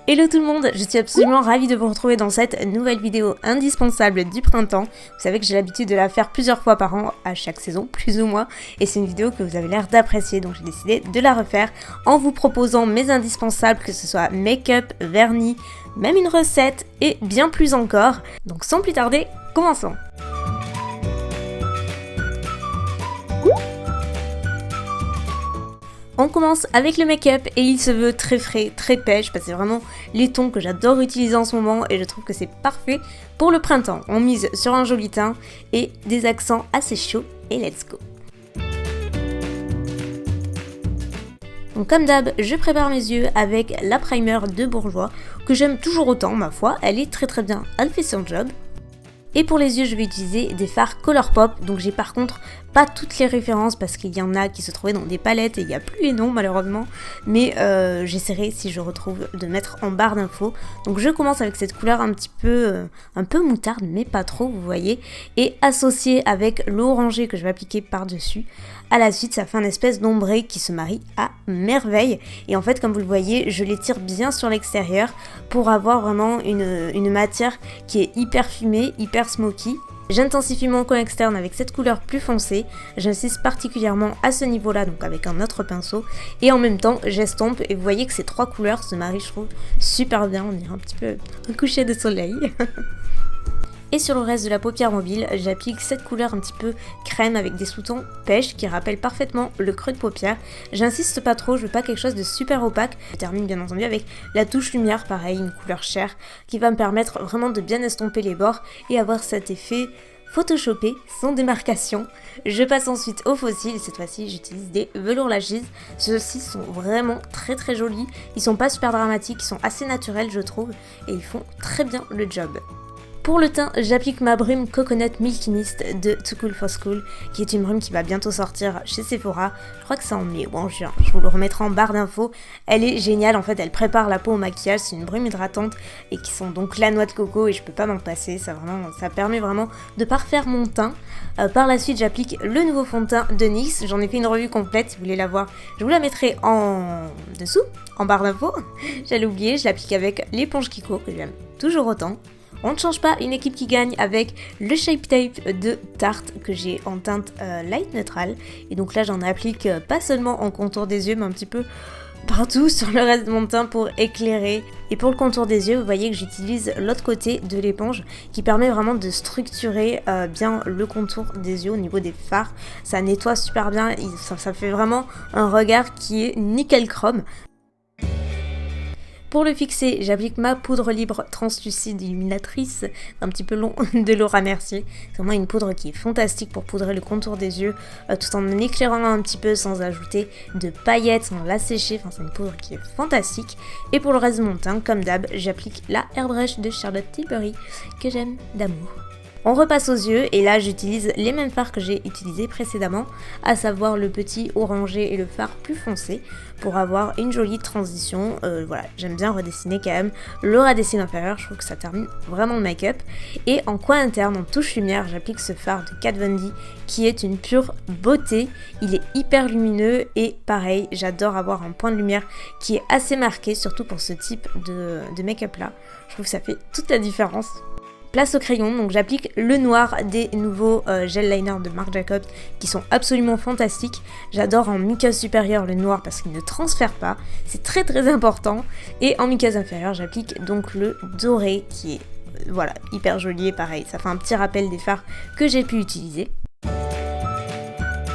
Hello tout le monde, je suis absolument ravie de vous retrouver dans cette nouvelle vidéo indispensable du printemps. Vous savez que j'ai l'habitude de la faire plusieurs fois par an, à chaque saison, plus ou moins. Et c'est une vidéo que vous avez l'air d'apprécier, donc j'ai décidé de la refaire en vous proposant mes indispensables, que ce soit make-up, vernis, même une recette et bien plus encore. Donc sans plus tarder, commençons. On commence avec le make-up et il se veut très frais, très pêche, parce que c'est vraiment les tons que j'adore utiliser en ce moment et je trouve que c'est parfait pour le printemps. On mise sur un joli teint et des accents assez chauds et let's go. Donc comme d'hab, je prépare mes yeux avec la primer de Bourjois que j'aime toujours autant ma foi, elle est très bien, elle fait son job. Et pour les yeux, je vais utiliser des fards Colourpop, donc j'ai par contre pas toutes les références parce qu'il y en a qui se trouvaient dans des palettes et il n'y a plus les noms malheureusement, mais j'essaierai si je retrouve de mettre en barre d'infos. Donc je commence avec cette couleur un peu moutarde, mais pas trop, vous voyez, et associée avec l'orangé que je vais appliquer par-dessus. À la suite, ça fait un espèce d'ombré qui se marie à merveille. Et en fait, comme vous le voyez, je l'étire bien sur l'extérieur pour avoir vraiment une matière qui est hyper fumée, hyper smoky. J'intensifie mon coin externe avec cette couleur plus foncée, j'insiste particulièrement à ce niveau-là, donc avec un autre pinceau, et en même temps j'estompe, et vous voyez que ces trois couleurs se marient, je trouve, super bien, on dirait un petit peu un coucher de soleil. Et sur le reste de la paupière mobile, j'applique cette couleur un petit peu crème avec des sous-tons pêche qui rappellent parfaitement le creux de paupière. J'insiste pas trop, je veux pas quelque chose de super opaque. Je termine bien entendu avec la touche lumière, pareil, une couleur chair qui va me permettre vraiment de bien estomper les bords et avoir cet effet photoshopé sans démarcation. Je passe ensuite au fossile, cette fois-ci j'utilise des velours lashes. Ceux-ci sont vraiment très jolis, ils sont pas super dramatiques, ils sont assez naturels je trouve et ils font très bien le job. Pour le teint, j'applique ma brume Coconut Milky Mist de Too Cool for School, qui est une brume qui va bientôt sortir chez Sephora. Je crois que c'est en mai ou en juin, je vous le remettrai en barre d'infos. Elle est géniale, en fait, elle prépare la peau au maquillage, c'est une brume hydratante et qui sent donc la noix de coco et je peux pas m'en passer, ça permet vraiment de parfaire mon teint. Par la suite, j'applique le nouveau fond de teint de NYX, j'en ai fait une revue complète, si vous voulez la voir, je vous la mettrai en dessous, en barre d'infos. J'allais oublier, je l'applique avec l'éponge Kiko, que j'aime toujours autant. On ne change pas, une équipe qui gagne avec le Shape Tape de Tarte que j'ai en teinte light neutrale. Et donc là j'en applique pas seulement en contour des yeux mais un petit peu partout sur le reste de mon teint pour éclairer. Et pour le contour des yeux, vous voyez que j'utilise l'autre côté de l'éponge qui permet vraiment de structurer bien le contour des yeux au niveau des fards. Ça nettoie super bien, ça fait vraiment un regard qui est nickel chrome. Pour le fixer, j'applique ma poudre libre translucide illuminatrice un petit peu long de Laura Mercier. C'est vraiment une poudre qui est fantastique pour poudrer le contour des yeux tout en éclairant un petit peu sans ajouter de paillettes, sans l'assécher. Enfin, c'est une poudre qui est fantastique. Et pour le reste de mon teint, comme d'hab, j'applique la Airbrush de Charlotte Tilbury que j'aime d'amour. On repasse aux yeux et là j'utilise les mêmes fards que j'ai utilisés précédemment, à savoir le petit orangé et le fard plus foncé pour avoir une jolie transition. Voilà, j'aime bien redessiner quand même le ras des cils inférieur, je trouve que ça termine vraiment le make-up. Et en coin interne, en touche lumière, j'applique ce fard de Kat Von D qui est une pure beauté. Il est hyper lumineux et pareil, j'adore avoir un point de lumière qui est assez marqué, surtout pour ce type de make-up là. Je trouve que ça fait toute la différence. Place au crayon, donc j'applique le noir des nouveaux gel liners de Marc Jacobs qui sont absolument fantastiques. J'adore en muqueuse supérieure le noir parce qu'il ne transfère pas, c'est très important. Et en muqueuse inférieure, j'applique donc le doré qui est voilà, hyper joli et pareil, ça fait un petit rappel des fards que j'ai pu utiliser.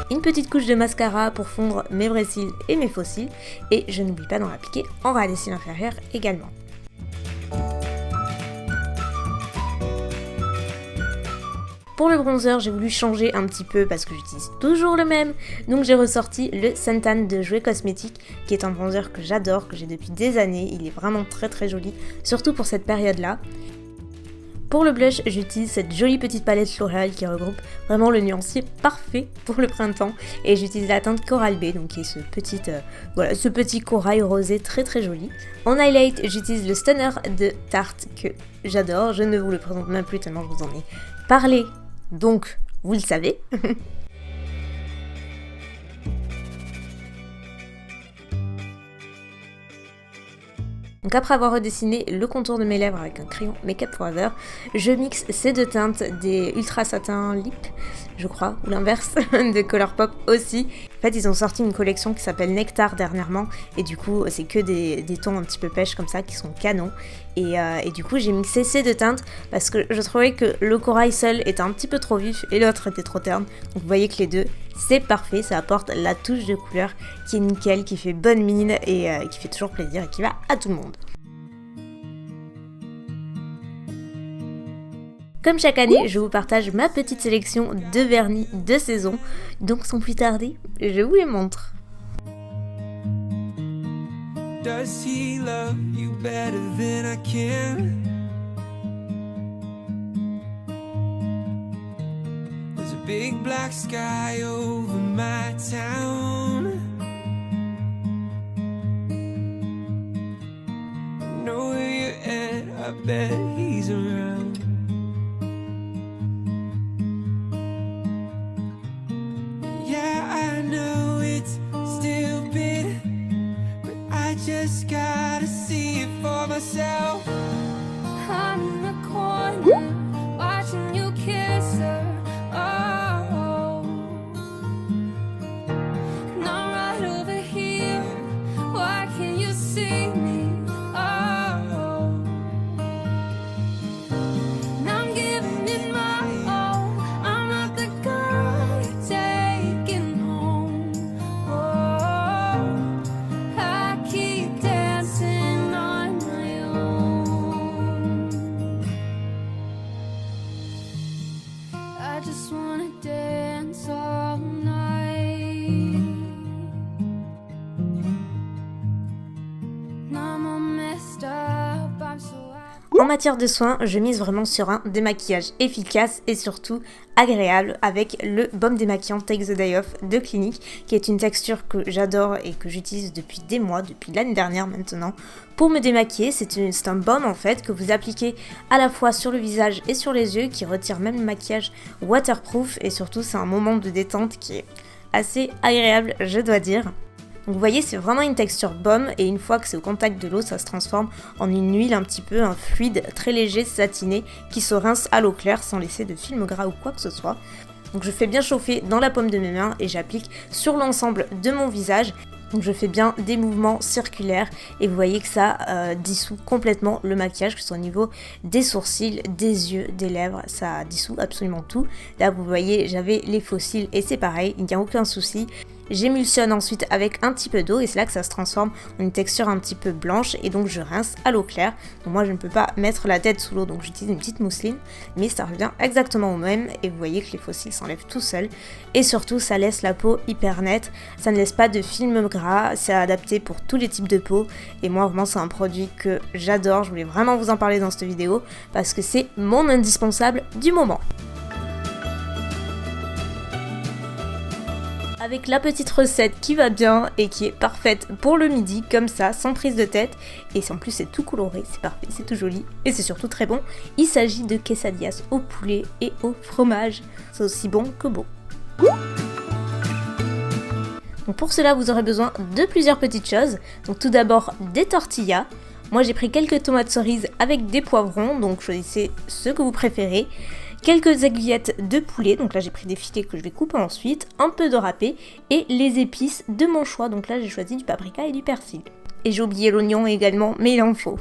Une petite couche de mascara pour fondre mes vrais cils et mes faux cils et je n'oublie pas d'en appliquer en ras des cils inférieurs également. Pour le bronzer, j'ai voulu changer un petit peu parce que j'utilise toujours le même. Donc j'ai ressorti le Suntan de Jouer Cosmétique qui est un bronzer que j'adore, que j'ai depuis des années. Il est vraiment très joli, surtout pour cette période-là. Pour le blush, j'utilise cette jolie petite palette L'Oréal qui regroupe vraiment le nuancier parfait pour le printemps. Et j'utilise la teinte Coral B, donc qui est ce petit corail rosé très joli. En highlight, j'utilise le Stunner de Tarte que j'adore. Je ne vous le présente même plus tellement je vous en ai parlé. Donc, vous le savez. Donc après avoir redessiné le contour de mes lèvres avec un crayon Make Up Forever, je mixe ces deux teintes des Ultra Satin Lip, je crois, ou l'inverse, de Colourpop aussi. En fait, ils ont sorti une collection qui s'appelle Nectar dernièrement, et du coup, c'est que des tons un petit peu pêche comme ça, qui sont canons. Et du coup, j'ai mixé ces deux teintes parce que je trouvais que le corail seul était un petit peu trop vif et l'autre était trop terne. Donc vous voyez que les deux, c'est parfait, ça apporte la touche de couleur qui est nickel, qui fait bonne mine et qui fait toujours plaisir et qui va à tout le monde. Comme chaque année, je vous partage ma petite sélection de vernis de saison, donc sans plus tarder, je vous les montre. Does he love you better than I can? There's a big black sky over my town. I know where you're at, I bet he's around. Yeah, I know it's still bitter, but I just gotta see it for myself. I'm in the corner, watching you kiss her. Oh, and I'm right over here. Why can't you see me? Oh, and I'm giving it my all. I'm not the girl you're taking home. Oh, I keep dancing on my own. I just wanna dance all night. And I'm all messed up, I'm so En matière de soins, je mise vraiment sur un démaquillage efficace et surtout agréable avec le baume démaquillant Take the Day Off de Clinique, qui est une texture que j'adore et que j'utilise depuis des mois, depuis l'année dernière maintenant, pour me démaquiller. C'est un baume en fait que vous appliquez à la fois sur le visage et sur les yeux, qui retire même le maquillage waterproof, et surtout c'est un moment de détente qui est assez agréable, je dois dire. Donc vous voyez, c'est vraiment une texture baume, et une fois que c'est au contact de l'eau, ça se transforme en une huile un petit peu, un fluide très léger, satiné, qui se rince à l'eau claire sans laisser de film gras ou quoi que ce soit. Donc je fais bien chauffer dans la paume de mes mains et j'applique sur l'ensemble de mon visage. Donc je fais bien des mouvements circulaires et vous voyez que ça dissout complètement le maquillage, que ce soit au niveau des sourcils, des yeux, des lèvres, ça dissout absolument tout. Là vous voyez, j'avais les faux cils et c'est pareil, il n'y a aucun souci. J'émulsionne ensuite avec un petit peu d'eau et c'est là que ça se transforme en une texture un petit peu blanche, et donc je rince à l'eau claire. Donc moi je ne peux pas mettre la tête sous l'eau, donc j'utilise une petite mousseline, mais ça revient exactement au même et vous voyez que les fossiles s'enlèvent tout seuls, et surtout ça laisse la peau hyper nette, ça ne laisse pas de film gras, c'est adapté pour tous les types de peau, et moi vraiment c'est un produit que j'adore. Je voulais vraiment vous en parler dans cette vidéo parce que c'est mon indispensable du moment. Avec la petite recette qui va bien et qui est parfaite pour le midi, comme ça, sans prise de tête. Et en plus c'est tout coloré, c'est parfait, c'est tout joli et c'est surtout très bon. Il s'agit de quesadillas au poulet et au fromage. C'est aussi bon que beau. Donc pour cela vous aurez besoin de plusieurs petites choses. Donc tout d'abord des tortillas. Moi j'ai pris quelques tomates cerises avec des poivrons, donc choisissez ce que vous préférez. Quelques aiguillettes de poulet, donc là j'ai pris des filets que je vais couper ensuite, un peu de râpé et les épices de mon choix, donc là j'ai choisi du paprika et du persil. Et j'ai oublié l'oignon également, mais il en faut.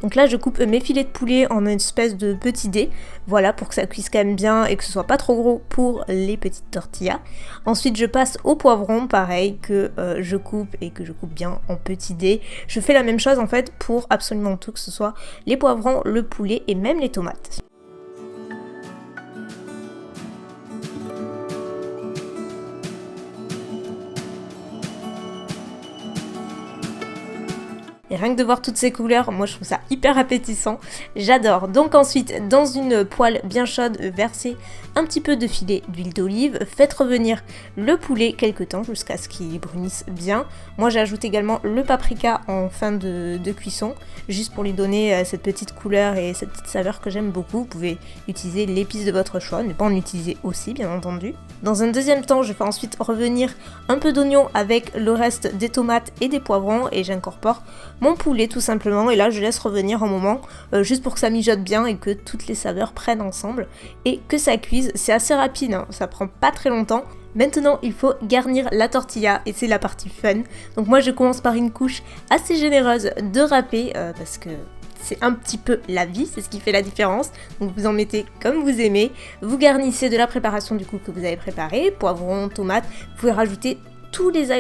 Donc là je coupe mes filets de poulet en une espèce de petit dé, voilà, pour que ça cuise quand même bien et que ce soit pas trop gros pour les petites tortillas. Ensuite je passe au poivron, pareil, que je coupe et que je coupe bien en petits dés. Je fais la même chose en fait pour absolument tout, que ce soit les poivrons, le poulet et même les tomates. Et rien que de voir toutes ces couleurs, moi je trouve ça hyper appétissant, j'adore. Donc ensuite, dans une poêle bien chaude, versez un petit peu de filet d'huile d'olive, faites revenir le poulet quelques temps jusqu'à ce qu'il brunisse bien. Moi j'ajoute également le paprika en fin de cuisson, juste pour lui donner cette petite couleur et cette petite saveur que j'aime beaucoup. Vous pouvez utiliser l'épice de votre choix, ne pas en utiliser aussi bien entendu. Dans un deuxième temps, je fais ensuite revenir un peu d'oignon avec le reste des tomates et des poivrons et j'incorpore mon mon poulet tout simplement, et là je laisse revenir un moment juste pour que ça mijote bien et que toutes les saveurs prennent ensemble et que ça cuise. C'est assez rapide, hein, ça prend pas très longtemps. Maintenant il faut garnir la tortilla et c'est la partie fun. Donc moi je commence par une couche assez généreuse de râpé parce que c'est un petit peu la vie, c'est ce qui fait la différence. Donc vous en mettez comme vous aimez. Vous garnissez de la préparation du coup que vous avez préparé, poivron, tomates. Vous pouvez rajouter tous les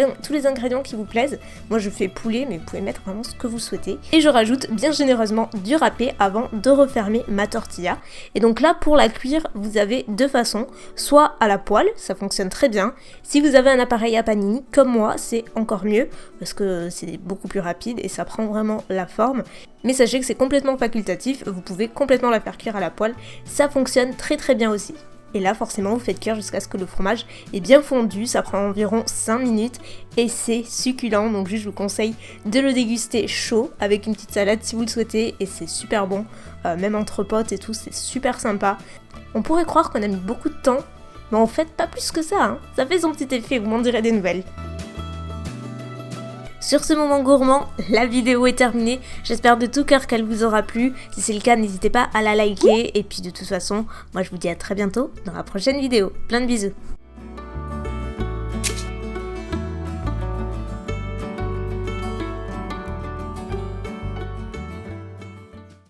ingrédients qui vous plaisent. Moi je fais poulet, mais vous pouvez mettre vraiment ce que vous souhaitez. Et je rajoute bien généreusement du râpé avant de refermer ma tortilla. Et donc là pour la cuire, vous avez deux façons. Soit à la poêle, ça fonctionne très bien. Si vous avez un appareil à panini, comme moi, c'est encore mieux parce que c'est beaucoup plus rapide et ça prend vraiment la forme. Mais sachez que c'est complètement facultatif, vous pouvez complètement la faire cuire à la poêle. Ça fonctionne très très bien aussi. Et là forcément vous faites cuire jusqu'à ce que le fromage est bien fondu, ça prend environ 5 minutes et c'est succulent, donc juste je vous conseille de le déguster chaud avec une petite salade si vous le souhaitez et c'est super bon, même entre potes et tout, c'est super sympa. On pourrait croire qu'on a mis beaucoup de temps, mais en fait pas plus que ça, hein. Ça fait son petit effet, vous m'en direz des nouvelles. Sur ce moment gourmand, la vidéo est terminée. J'espère de tout cœur qu'elle vous aura plu. Si c'est le cas, n'hésitez pas à la liker. Et puis de toute façon, moi je vous dis à très bientôt dans la prochaine vidéo. Plein de bisous.